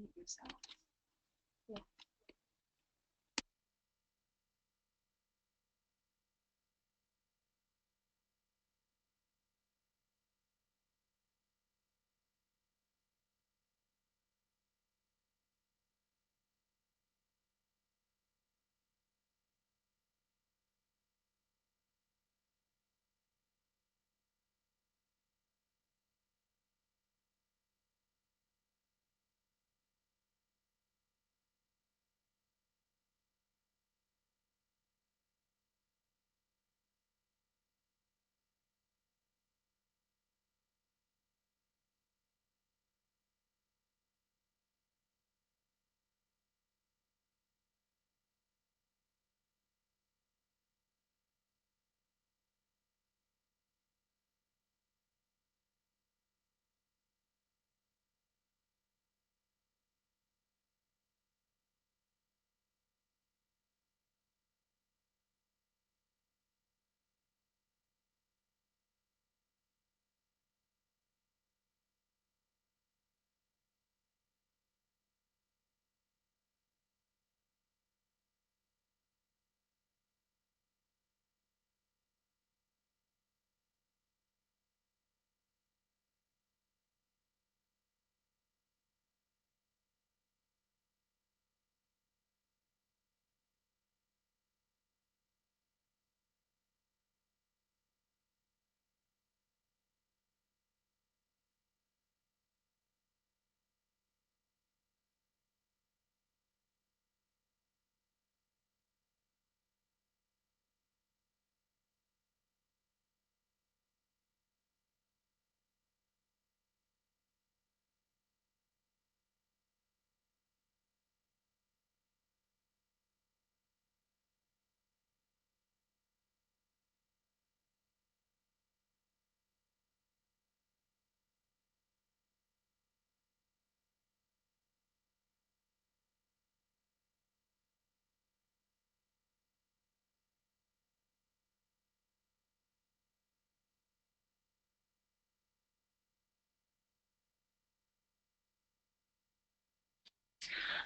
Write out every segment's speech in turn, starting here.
mute yourself. Yeah.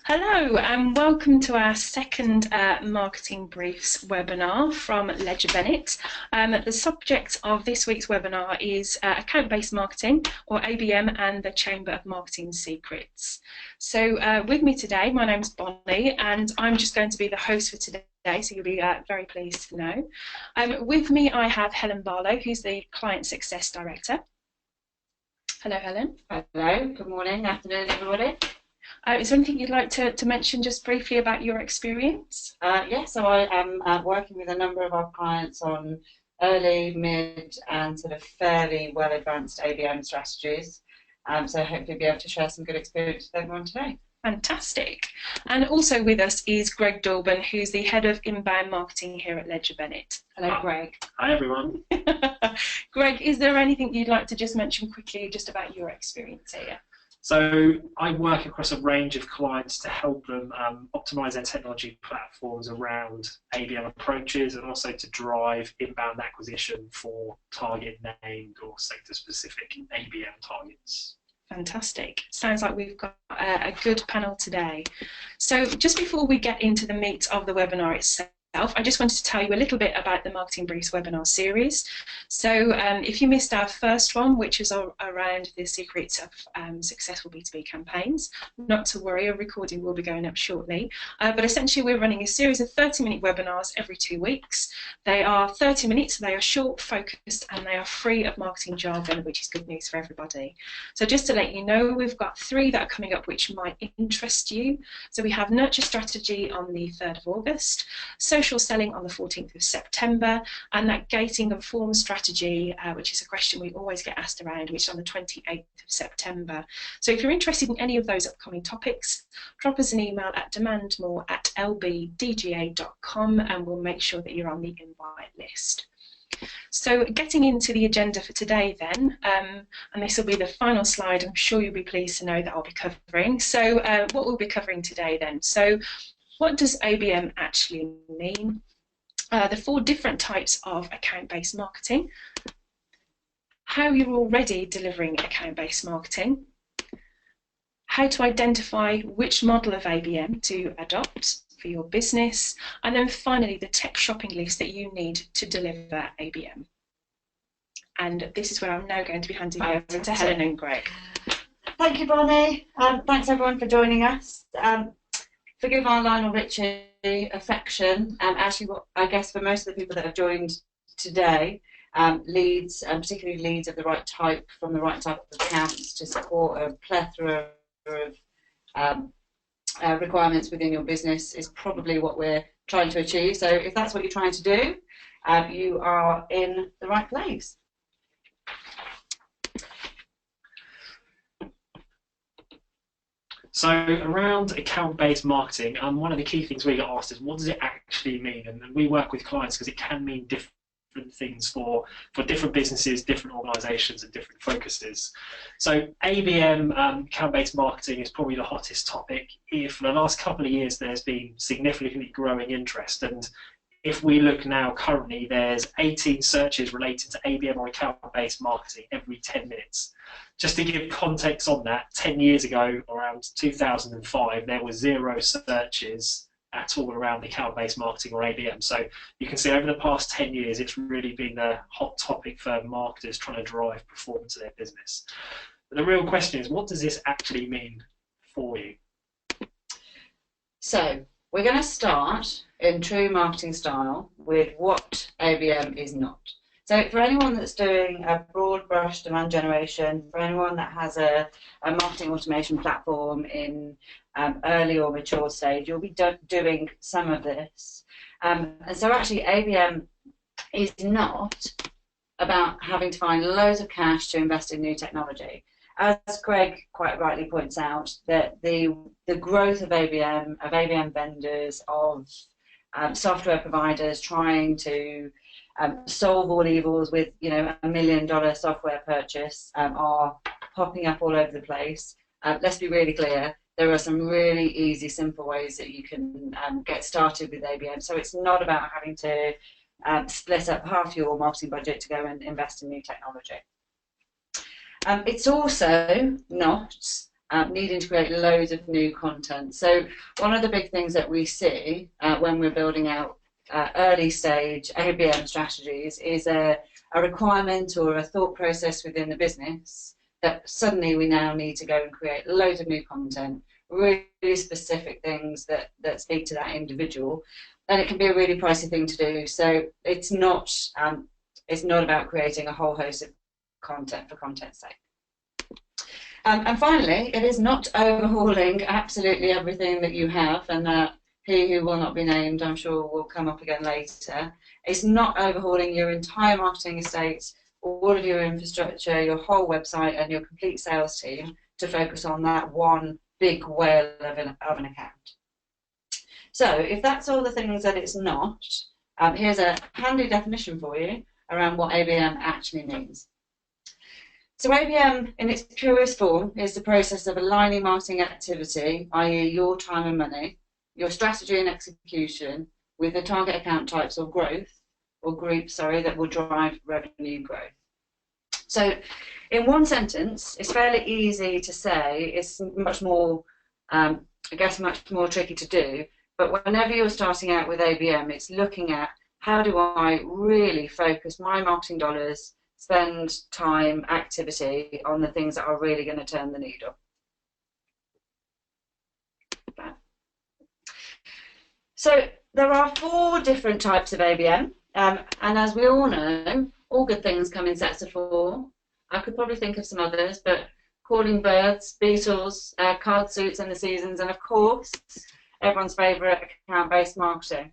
Hello and welcome to our second Marketing Briefs webinar from Ledger Bennett. The subject of this week's webinar is account-based marketing, or ABM, and the Chamber of Marketing Secrets. So with me today, my name's Bonnie, and I'm just going to be the host for today. So you'll be very pleased to know. With me I have Helen Barlow, who's the Client Success Director. Hello, Helen. Hello, good morning, afternoon, everybody. Is there anything you'd like to mention just briefly about your experience? Yes, so I am working with a number of our clients on early, mid, and sort of fairly well advanced ABM strategies. So hopefully be able to share some good experience with everyone today. Fantastic. And also with us is Greg Dolben, who's the Head of Inbound Marketing here at Ledger Bennett. Hello, Greg. Hi, everyone. Greg, is there anything you'd like to just mention quickly just about your experience here? So I work across a range of clients to help them optimize their technology platforms around ABM approaches, and also to drive inbound acquisition for target named or sector-specific ABM targets. Fantastic. Sounds like we've got a good panel today. So just before we get into the meat of the webinar itself, I just wanted to tell you a little bit about the Marketing Briefs webinar series. So if you missed our first one, which is around the secrets of successful B2B campaigns, not to worry, a recording will be going up shortly. But essentially we're running a series of 30-minute webinars every 2 weeks. They are 30 minutes, they are short, focused, and they are free of marketing jargon, which is good news for everybody. So just to let you know, we've got 3 that are coming up which might interest you. So we have Nurture Strategy on the 3rd of August, Social Selling on the 14th of September, and that Gating and Form Strategy, which is a question we always get asked around, which is on the 28th of September. So if you're interested in any of those upcoming topics, drop us an email at demandmore@lbdga.com and we'll make sure that you're on the invite list. So getting into the agenda for today then, and this will be the final slide I'm sure you'll be pleased to know that I'll be covering. So what we'll be covering today then. So what does ABM actually mean? The 4 different types of account-based marketing, how you're already delivering account-based marketing, how to identify which model of ABM to adopt for your business, and then finally the tech shopping list that you need to deliver ABM. And this is where I'm now going to be handing over to Helen and Greg. Thank you, Bonnie. Thanks everyone for joining us. Forgive our Lionel Richie affection. Actually, I guess for most of the people that have joined today, leads, particularly leads of the right type from the right type of accounts to support a plethora of requirements within your business is probably what we're trying to achieve. So if that's what you're trying to do, you are in the right place. So around account-based marketing, one of the key things we get asked is, what does it actually mean? And we work with clients because it can mean different things for different businesses, different organisations and different focuses. So ABM, account-based marketing, is probably the hottest topic. For the last couple of years there's been significantly growing interest, and if we look now currently, there's 18 searches related to ABM or account-based marketing every 10 minutes. Just to give context on that, 10 years ago, around 2005, there were 0 searches at all around account-based marketing or ABM. So you can see over the past 10 years, it's really been the hot topic for marketers trying to drive performance of their business. But the real question is, what does this actually mean for you? So we're going to start in true marketing style with what ABM is not. So for anyone that's doing a broad brush demand generation, for anyone that has a marketing automation platform in early or mature stage, you'll be doing some of this. And so actually ABM is not about having to find loads of cash to invest in new technology. As Greg quite rightly points out, that the growth of ABM vendors, of software providers trying to solve all evils with, you know, $1 million software purchase are popping up all over the place. Let's be really clear, there are some really easy, simple ways that you can get started with ABM. So it's not about having to split up half your marketing budget to go and invest in new technology. It's also not needing to create loads of new content. So one of the big things that we see when we're building out early stage ABM strategies is a requirement or a thought process within the business that suddenly we now need to go and create loads of new content, really specific things that speak to that individual, and it can be a really pricey thing to do. So it's not about creating a whole host of content for content's sake. And finally, it is not overhauling absolutely everything that you have, and he who will not be named, I'm sure, will come up again later. It's not overhauling your entire marketing estate, all of your infrastructure, your whole website and your complete sales team to focus on that one big whale of an account. So if that's all the things that it's not, here's a handy definition for you around what ABM actually means. So ABM, in its purest form, is the process of aligning marketing activity, i.e. your time and money, your strategy and execution, with the target account types or growth, or groups, sorry, that will drive revenue growth. So in one sentence, it's fairly easy to say, it's much more, I guess, much more tricky to do, but whenever you're starting out with ABM, it's looking at how do I really focus my marketing dollars, spend time, activity on the things that are really going to turn the needle. So there are 4 different types of ABM, and as we all know, all good things come in sets of 4. I could probably think of some others, but calling birds, Beatles, card suits and the seasons, and of course, everyone's favourite, account-based marketing.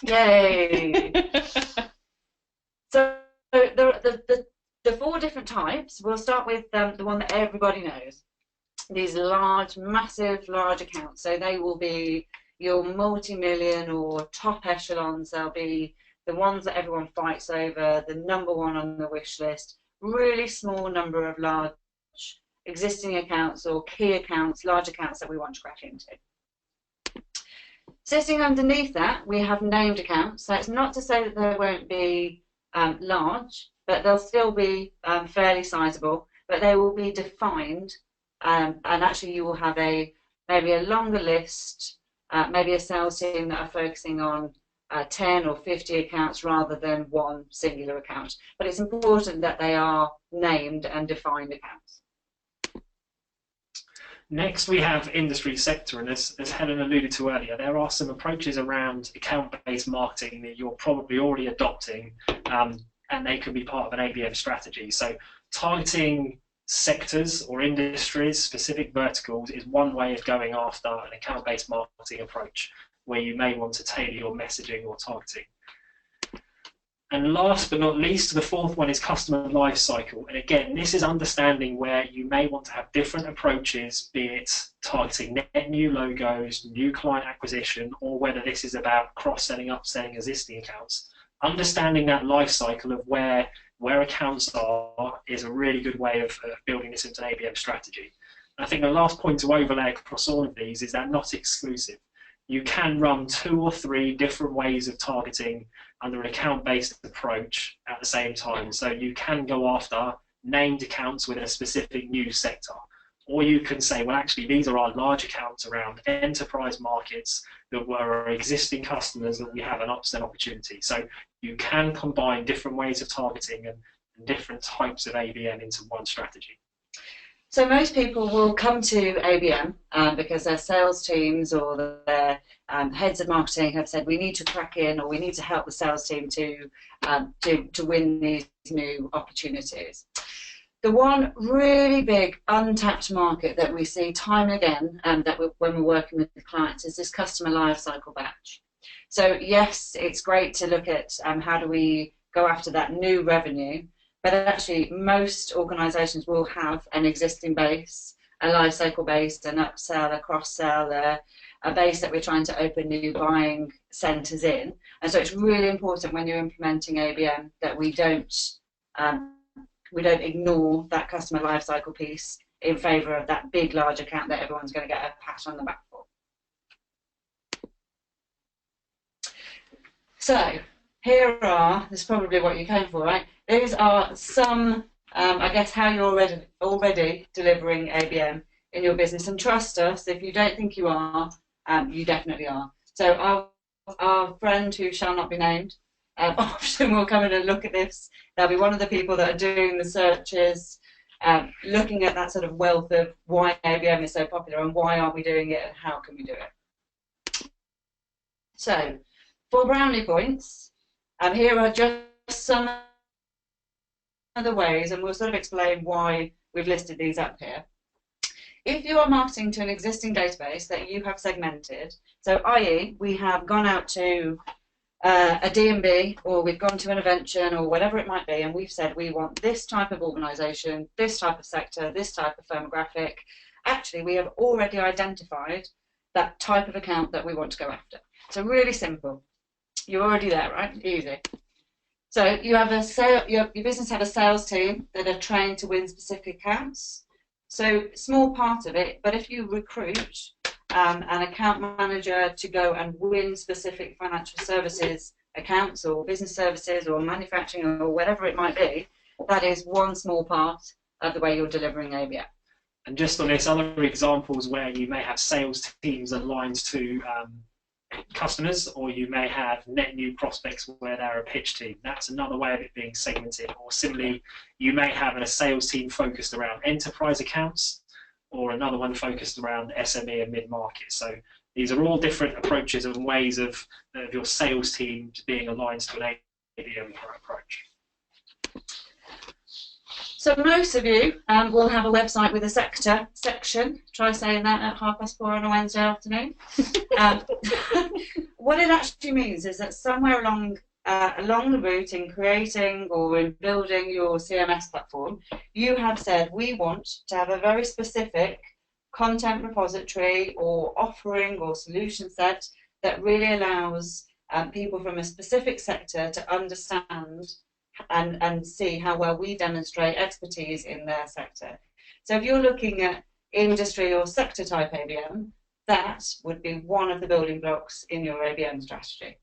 Yay! So the 4 different types, we'll start with the one that everybody knows. These large, massive, large accounts. So they will be your multi-million or top echelons. They'll be the ones that everyone fights over, the #1 on the wish list. Really small number of large existing accounts or key accounts, large accounts that we want to crack into. Sitting underneath that, we have named accounts. So it's not to say that they won't be large, but they'll still be fairly sizable, but they will be defined and actually you will have maybe a longer list, maybe a sales team that are focusing on 10 or 50 accounts rather than one singular account. But it's important that they are named and defined accounts. Next, we have industry sector, and as Helen alluded to earlier, there are some approaches around account-based marketing that you're probably already adopting, and they can be part of an ABM strategy. So targeting sectors or industries, specific verticals, is one way of going after an account-based marketing approach where you may want to tailor your messaging or targeting. And last but not least, the fourth one is customer life cycle. And again, this is understanding where you may want to have different approaches, be it targeting net new logos, new client acquisition, or whether this is about cross-selling, upselling existing accounts. Understanding that life cycle of where accounts are is a really good way of building this into an ABM strategy. And I think the last point to overlay across all of these is that not exclusive. You can run 2 or 3 different ways of targeting under an account-based approach at the same time. So you can go after named accounts within a specific new sector. Or you can say, well, actually, these are our large accounts around enterprise markets that were our existing customers that we have an upsell opportunity. So you can combine different ways of targeting and different types of ABM into one strategy. So most people will come to ABM because their sales teams or their heads of marketing have said we need to crack in, or we need to help the sales team to win these new opportunities. The one really big untapped market that we see time and again, when we're working with the clients, is this customer lifecycle batch. So yes, it's great to look at how do we go after that new revenue. But actually, most organisations will have an existing base, a lifecycle base, an upsell, a cross-sell, a base that we're trying to open new buying centres in. And so it's really important when you're implementing ABM that we don't ignore that customer lifecycle piece in favour of that big, large account that everyone's going to get a pat on the back for. So here are, this is probably what you came for, right? These are some, I guess, how you're already delivering ABM in your business. And trust us, if you don't think you are, you definitely are. So our friend who shall not be named often will come in and look at this. They'll be one of the people that are doing the searches, looking at that sort of wealth of why ABM is so popular and why aren't we doing it and how can we do it. So for brownie points, here are just some of the ways, and we'll sort of explain why we've listed these up here. If you are marketing to an existing database that you have segmented, so i.e. we have gone out to a D&B, or we've gone to an Invention, or whatever it might be, and we've said we want this type of organisation, this type of sector, this type of firmographic, actually we have already identified that type of account that we want to go after. So really simple. You're already there, right? Easy. So you have your business have a sales team that are trained to win specific accounts. So small part of it, but if you recruit an account manager to go and win specific financial services accounts or business services or manufacturing or whatever it might be, that is one small part of the way you're delivering ABM. And just on this, other examples where you may have sales teams aligned to customers, or you may have net new prospects where they're a pitch team. That's another way of it being segmented. Or similarly, you may have a sales team focused around enterprise accounts, or another one focused around SME and mid-market. So these are all different approaches and ways of your sales team being aligned to an ABM approach. So most of you will have a website with a sector section. Try saying that at 4:30 on a Wednesday afternoon. What it actually means is that somewhere along the route in creating or in building your CMS platform, you have said we want to have a very specific content repository or offering or solution set that really allows people from a specific sector to understand and see how well we demonstrate expertise in their sector. So if you're looking at industry or sector type ABM, that would be one of the building blocks in your ABM strategy.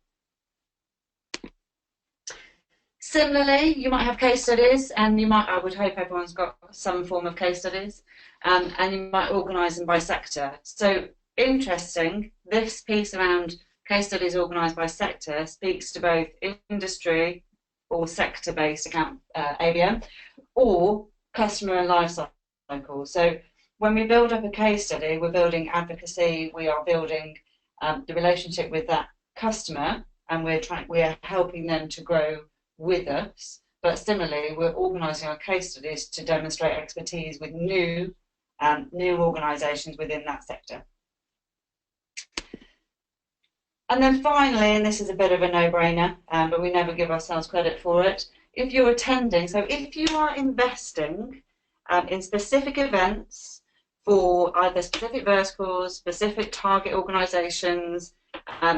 Similarly, you might have case studies, and I would hope everyone's got some form of case studies, and you might organise them by sector. So interesting, this piece around case studies organised by sector speaks to both industry or sector-based account ABM, or customer and life cycle. So when we build up a case study, we're building advocacy, we are building the relationship with that customer, and we're helping them to grow with us. But similarly, we're organising our case studies to demonstrate expertise with new organisations within that sector. And then finally, and this is a bit of a no-brainer, but we never give ourselves credit for it, if you're attending, so if you are investing in specific events for either specific verticals, specific target organisations,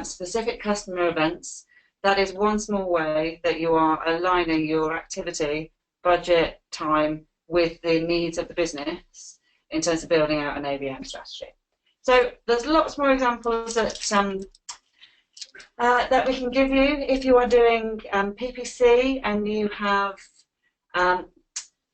specific customer events, that is one small way that you are aligning your activity, budget, time with the needs of the business in terms of building out an ABM strategy. So there's lots more examples that we can give you. If you are doing PPC and you have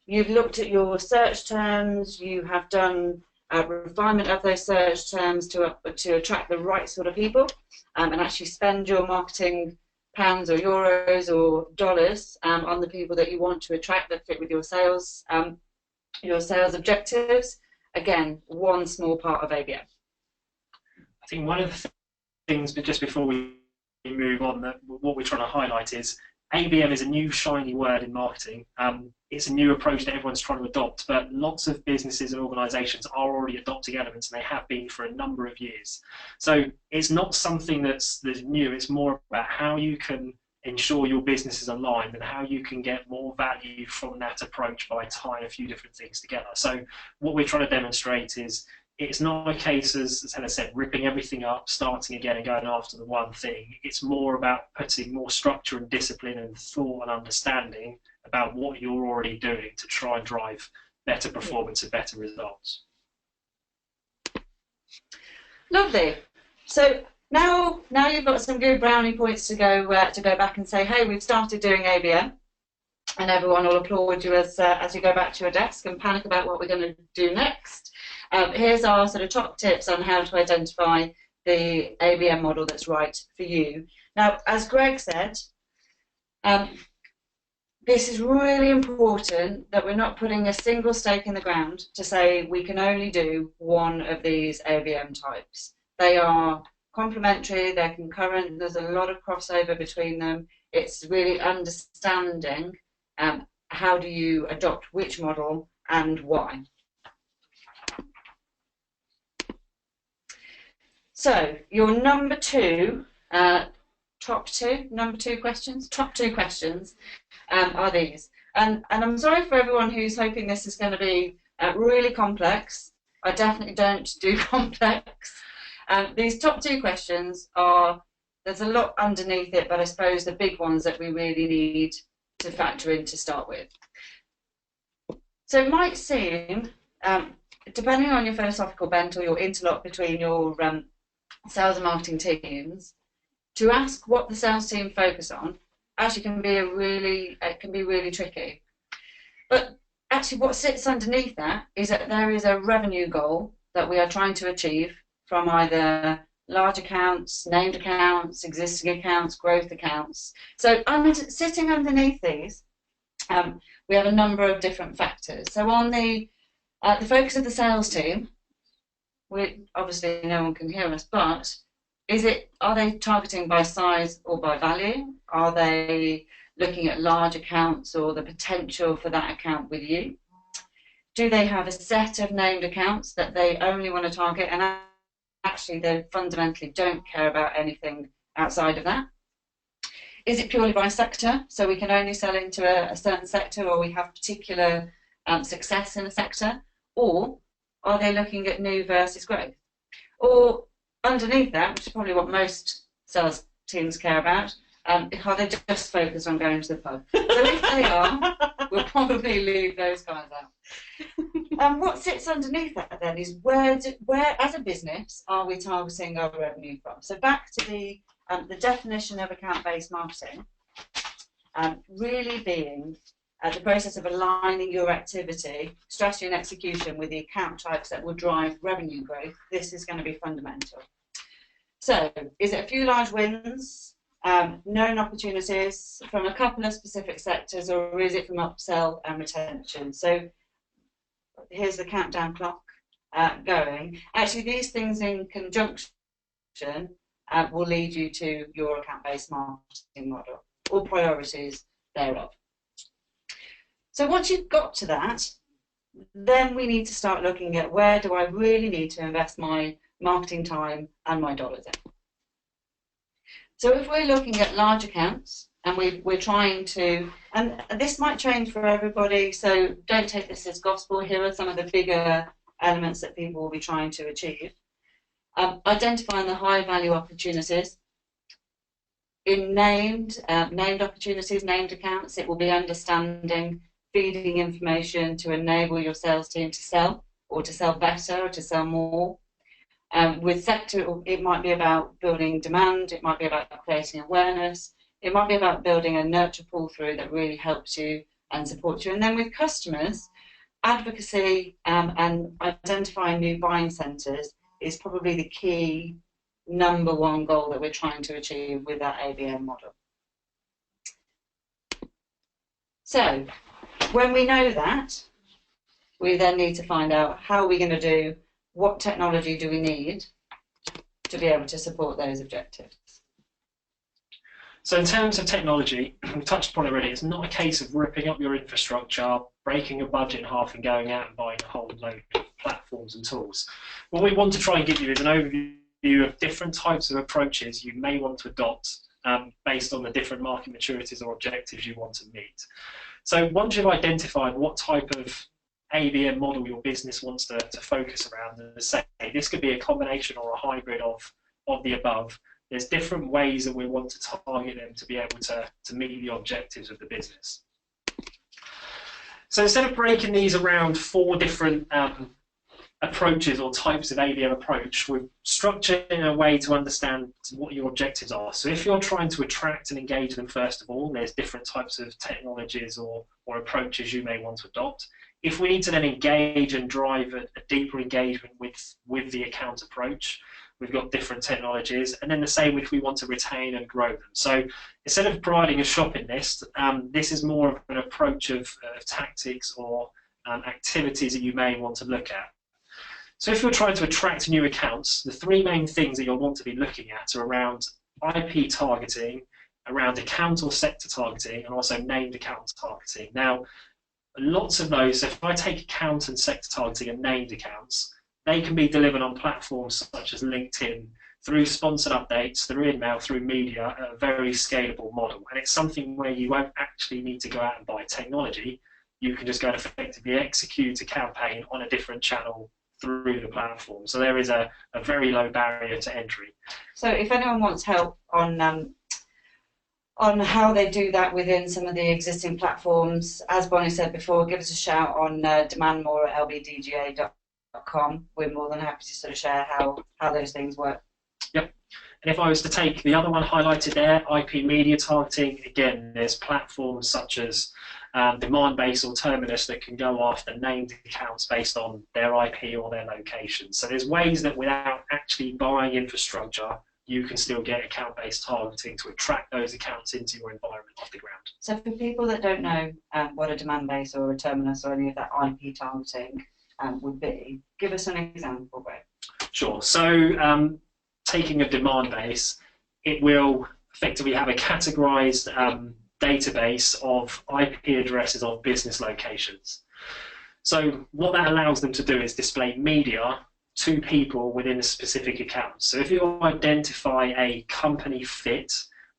you've looked at your search terms, you have done refinement of those search terms to attract the right sort of people, and actually spend your marketing pounds or euros or dollars on the people that you want to attract that fit with your sales objectives. Again, one small part of ABM. I think one of the things, but just before we move on, that what we're trying to highlight is ABM is a new shiny word in marketing. It's a new approach that everyone's trying to adopt, but lots of businesses and organisations are already adopting elements, and they have been for a number of years. So it's not something that's new. It's more about how you can ensure your business is aligned and how you can get more value from that approach by tying a few different things together. So what we're trying to demonstrate is it's not a case, as Helen said, ripping everything up, starting again and going after the one thing. It's more about putting more structure and discipline and thought and understanding about what you're already doing to try and drive better performance and better results. Lovely. So now you've got some good brownie points to go back and say, hey, we've started doing ABM, and everyone will applaud you as you go back to your desk and panic about what we're going to do next. Here's our sort of top tips on how to identify the ABM model that's right for you. Now, as Greg said, this is really important that we're not putting a single stake in the ground to say we can only do one of these ABM types. They are complementary, they're concurrent, there's a lot of crossover between them. It's really understanding how do you adopt which model and why. So your top two questions are these. And I'm sorry for everyone who's hoping this is going to be really complex. I definitely don't do complex. These top two questions are, there's a lot underneath it, but I suppose the big ones that we really need to factor in to start with. So it might seem, depending on your philosophical bent or your interlock between your sales and marketing teams, to ask what the sales team focus on actually can be really tricky. But actually what sits underneath that is that there is a revenue goal that we are trying to achieve from either large accounts, named accounts, existing accounts, growth accounts. So sitting underneath these, we have a number of different factors. So on the focus of the sales team, obviously no one can hear us, but are they targeting by size or by value? Are they looking at large accounts or the potential for that account with you? Do they have a set of named accounts that they only want to target, and actually they fundamentally don't care about anything outside of that? Is it purely by sector, so we can only sell into a certain sector, or we have particular success in a sector? Or are they looking at new versus growth? Or underneath that, which is probably what most sales teams care about, are they just focused on going to the pub? So if they are, we'll probably leave those guys out. What sits underneath that then is where as a business are we targeting our revenue from? So back to the definition of account-based marketing. really being the process of aligning your activity, strategy and execution with the account types that will drive revenue growth. This is going to be fundamental. So, is it a few large wins, known opportunities from a couple of specific sectors, or is it from upsell and retention? So, here's the countdown clock going. Actually, these things in conjunction will lead you to your account-based marketing model, or priorities thereof. So once you've got to that, then we need to start looking at where do I really need to invest my marketing time and my dollars in. So if we're looking at large accounts and we're trying to, and this might change for everybody, so don't take this as gospel. Here are some of the bigger elements that people will be trying to achieve. Identifying the high value opportunities. In named opportunities, named accounts, it will be understanding, feeding information to enable your sales team to sell, or to sell better, or to sell more. With sector, it might be about building demand, it might be about creating awareness, it might be about building a nurture pull-through that really helps you and supports you. And then with customers, advocacy and identifying new buying centres is probably the key number one goal that we're trying to achieve with that ABM model. So, when we know that, we then need to find out how are we going to do, what technology do we need to be able to support those objectives. So in terms of technology, we touched upon it already, it's not a case of ripping up your infrastructure, breaking your budget in half and going out and buying a whole load of platforms and tools. What we want to try and give you is an overview of different types of approaches you may want to adopt based on the different market maturities or objectives you want to meet. So once you've identified what type of ABM model your business wants to focus around, and say this could be a combination or a hybrid of the above, there's different ways that we want to target them to be able to meet the objectives of the business. So instead of breaking these around 4 different approaches or types of ABM approach, we've structured in a way to understand what your objectives are. So if you're trying to attract and engage them, first of all, there's different types of technologies or approaches you may want to adopt. If we need to then engage and drive a deeper engagement with the account approach, we've got different technologies, and then the same if we want to retain and grow them. So instead of providing a shopping list, this is more of an approach of tactics or activities that you may want to look at. So if you're trying to attract new accounts, the 3 main things that you'll want to be looking at are around IP targeting, around account or sector targeting, and also named account targeting. Now, lots of those, so if I take account and sector targeting and named accounts, they can be delivered on platforms such as LinkedIn, through sponsored updates, through email, through media, a very scalable model. And it's something where you won't actually need to go out and buy technology. You can just go and effectively execute a campaign on a different channel through the platform. So there is a very low barrier to entry. So if anyone wants help on how they do that within some of the existing platforms, as Bonnie said before, give us a shout on demandmore@lbdga.com. We're more than happy to sort of share how those things work. Yep. And if I was to take the other one highlighted there, IP media targeting, again, there's platforms such as Demandbase or Terminus that can go after named accounts based on their IP or their location. So there's ways that without actually buying infrastructure, you can still get account-based targeting to attract those accounts into your environment off the ground. So for people that don't know what a Demandbase or a Terminus or any of that IP targeting would be, give us an example, Greg. Sure. So taking a Demandbase, it will effectively have a categorized database of IP addresses of business locations. So what that allows them to do is display media to people within a specific account. So if you identify a company fit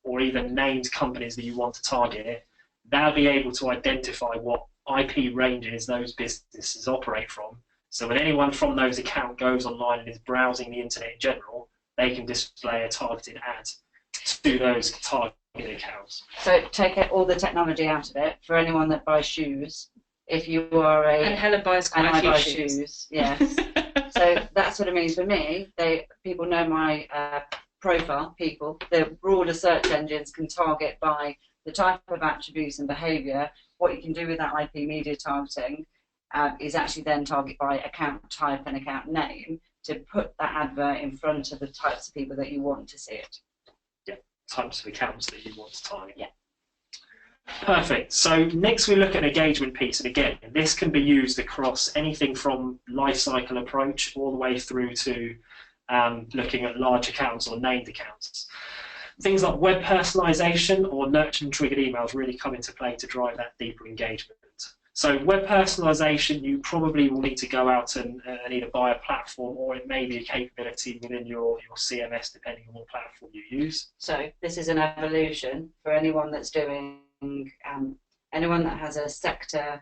or even named companies that you want to target, they'll be able to identify what IP ranges those businesses operate from. So when anyone from those accounts goes online and is browsing the internet in general, they can display a targeted ad to those targeted accounts. So take all the technology out of it. For anyone that buys shoes, if you are a... And Helen buys quite a few shoes. Yes. So that's what it means for me. People know my profile, the broader search engines can target by the type of attributes and behaviour, what you can do with that IP media targeting is actually then target by account type and account name to put that advert in front of the types of people that you want to see it. Yeah, types of accounts that you want to target. Yeah. Perfect. So next we look at an engagement piece, and again, this can be used across anything from life cycle approach all the way through to looking at large accounts or named accounts. Things like web personalization or nurtured and triggered emails really come into play to drive that deeper engagement. So web personalization, you probably will need to go out and either buy a platform, or it may be a capability within your CMS, depending on what platform you use. So this is an evolution for anyone that's doing, anyone that has a sector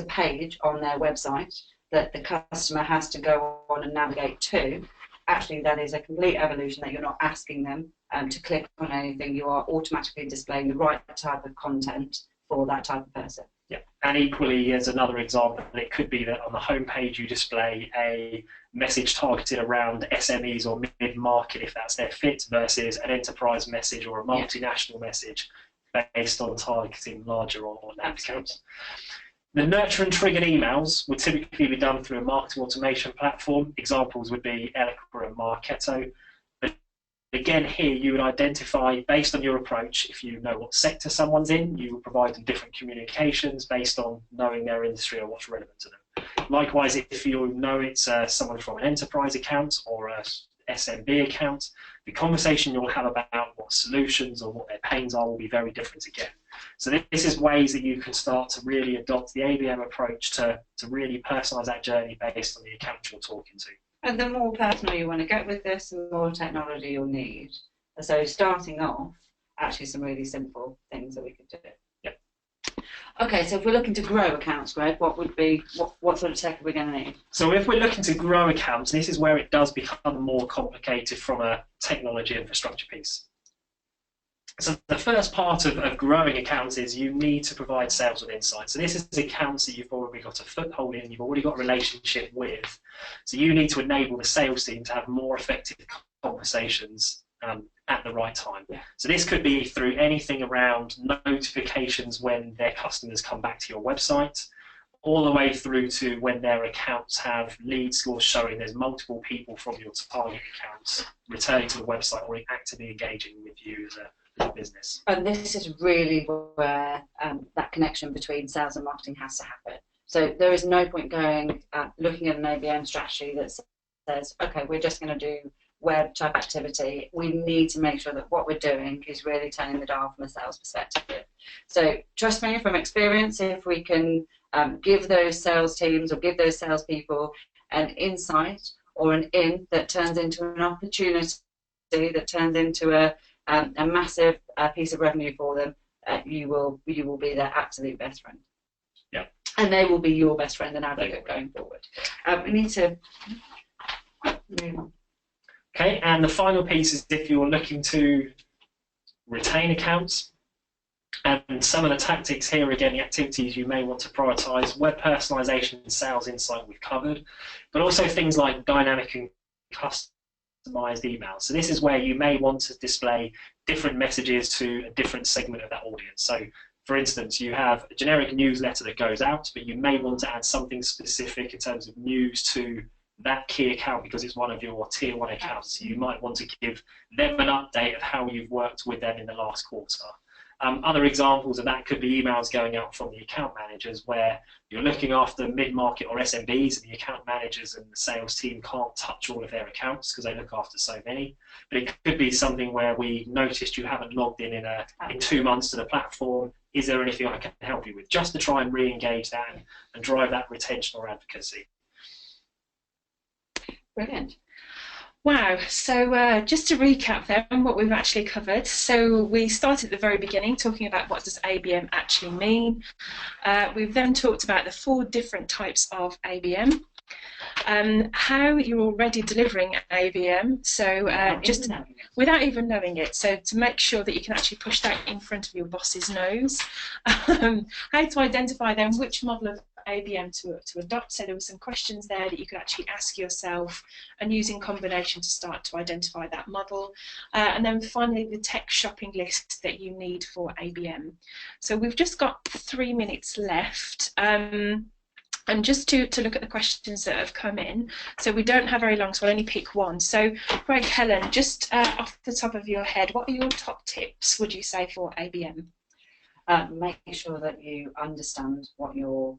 page on their website that the customer has to go on and navigate to. Actually, that is a complete evolution that you're not asking them to click on anything. You are automatically displaying the right type of content for that type of person. Yeah, and equally, as another example, it could be that on the home page you display a message targeted around SMEs or mid-market if that's their fit, versus an enterprise message or a multinational message based on targeting larger or named accounts. The nurture and triggered emails would typically be done through a marketing automation platform. Examples would be Eloqua and Marketo. But again, here you would identify, based on your approach, if you know what sector someone's in, you will provide them different communications based on knowing their industry or what's relevant to them. Likewise, if you know it's someone from an enterprise account or a SMB account, the conversation you'll have about what solutions or what their pains are will be very different again. So this is ways that you can start to really adopt the ABM approach to really personalise that journey based on the account you're talking to. And the more personal you want to get with this, the more technology you'll need. So starting off, actually some really simple things that we could do. Yep. Okay, so if we're looking to grow accounts, Greg, what sort of tech are we going to need? So if we're looking to grow accounts, this is where it does become more complicated from a technology infrastructure piece. So the first part of growing accounts is you need to provide sales with insight. So this is accounts that you've already got a foothold in, you've already got a relationship with. So you need to enable the sales team to have more effective conversations at the right time. Yeah. So this could be through anything around notifications when their customers come back to your website, all the way through to when their accounts have lead scores showing there's multiple people from your target accounts returning to the website or actively engaging with you as a business. And this is really where that connection between sales and marketing has to happen. So there is no point going looking at an ABM strategy that says, okay, we're just going to do web type activity. We need to make sure that what we're doing is really turning the dial from a sales perspective. So trust me, from experience, if we can give those sales teams or give those salespeople an insight or an in that turns into an opportunity, that turns into a massive piece of revenue for them, you will be their absolute best friend. Yeah. And they will be your best friend and advocate going forward. We need to move on. Okay, and the final piece is if you're looking to retain accounts, and some of the tactics here, again, the activities you may want to prioritise, web personalisation and sales insight we've covered, but also things like dynamic and customized emails. So this is where you may want to display different messages to a different segment of that audience. So for instance, you have a generic newsletter that goes out, but you may want to add something specific in terms of news to that key account because it's one of your tier 1 accounts. You might want to give them an update of how you've worked with them in the last quarter. Other examples of that could be emails going out from the account managers where you're looking after mid-market or SMBs and the account managers and the sales team can't touch all of their accounts because they look after so many. But it could be something where we noticed you haven't logged in 2 months to the platform. Is there anything I can help you with? Just to try and re-engage that and drive that retention or advocacy. Brilliant. Wow, so just to recap then what we've actually covered. So we started at the very beginning talking about what does ABM actually mean. We've then talked about the 4 different types of ABM. how you're already delivering ABM, so just without even knowing it, so to make sure that you can actually push that in front of your boss's nose, how to identify then which model of ABM to adopt. So there were some questions there that you could actually ask yourself and use in combination to start to identify that model. And then finally, the tech shopping list that you need for ABM. So we've just got 3 minutes left. And just to look at the questions that have come in, so we don't have very long, so I'll only pick one. So, Greg, Helen, just off the top of your head, what are your top tips, would you say, for ABM? Make sure that you understand what your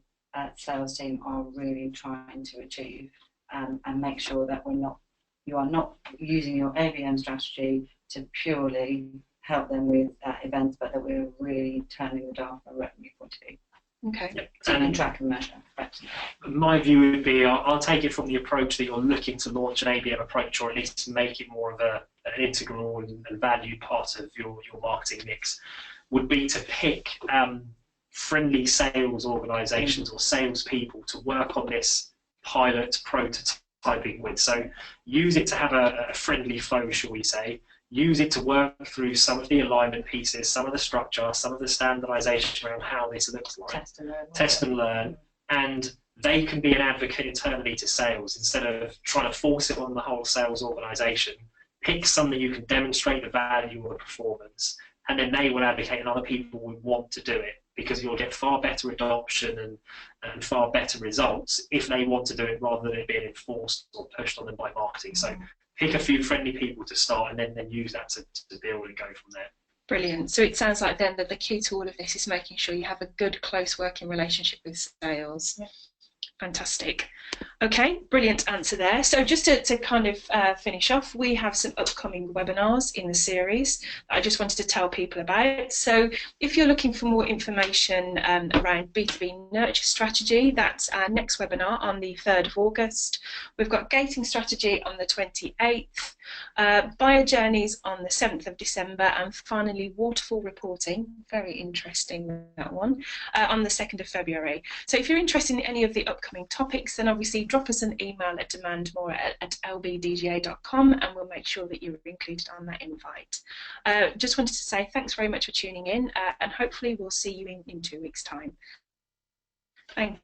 sales team are really trying to achieve, and make sure that you are not using your ABM strategy to purely help them with events, but that we're really turning the dial from a revenue point of view. Okay. Yep. So you can track and measure. My view would be I'll take it from the approach that you're looking to launch an ABM approach, or at least to make it more of an integral and valued part of your marketing mix, would be to pick friendly sales organisations or salespeople to work on this pilot prototyping with. So use it to have a friendly flow, shall we say. Use it to work through some of the alignment pieces, some of the structure, some of the standardization around how this looks like. Test and learn. And they can be an advocate internally to sales instead of trying to force it on the whole sales organization. Pick something you can demonstrate the value or the performance, and then they will advocate and other people will want to do it, because you'll get far better adoption and far better results if they want to do it rather than it being enforced or pushed on them by marketing. So pick a few friendly people to start, and then use that to build and go from there. Brilliant. So it sounds like then that the key to all of this is making sure you have a good, close working relationship with sales. Yeah. Fantastic. Okay, brilliant answer there. So just to kind of finish off, we have some upcoming webinars in the series that I just wanted to tell people about. So if you're looking for more information around B2B nurture strategy, that's our next webinar on the 3rd of August. We've got gating strategy on the 28th, buyer journeys on the 7th of December, and finally waterfall reporting, very interesting that one, on the 2nd of February. So if you're interested in any of the upcoming topics, then obviously drop us an email at demandmore@lbdga.com and we'll make sure that you're included on that invite. Just wanted to say thanks very much for tuning in, and hopefully we'll see you in 2 weeks' time. Thank